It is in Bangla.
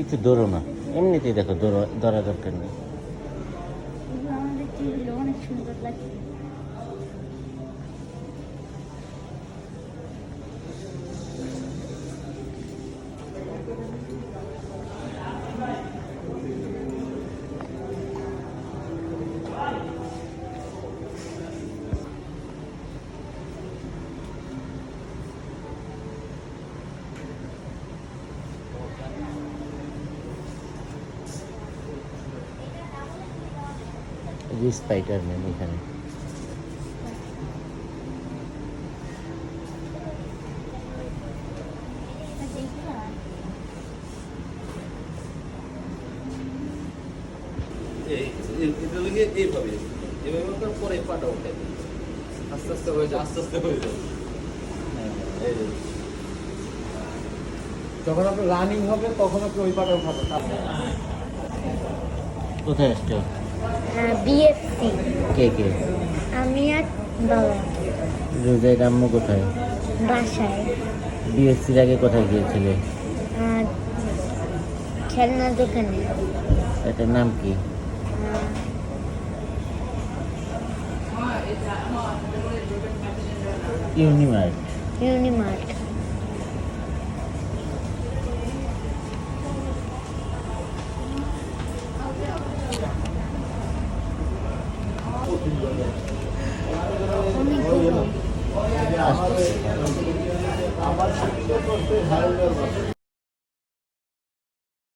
কিছু ধরো না, এমনিতেই দেখো ধরা দরকার নেই। আমাদের টেবিল অনেক সুন্দর লাগছে। স্পাইডারম্যান এখানে। এইভাবে পরে পাটা উঠে আস্তে আস্তে হয়ে যায়, আস্তে আস্তে হয়ে যায়। যখন আপনার রানিং হবে তখন আপনি ওই পাটা উঠাবেন। কোথায় আসছো? বিএসসি। কে কে? আমি আর বাবা। রোজাই আম্মু কোথায়? বাসায়। বিএসসির আগে কোথায় গিয়েছিলে? খেলনার দোকানে। এটার নাম কি? আহ, ইউনিমার্ট। ইউনিমার্ট।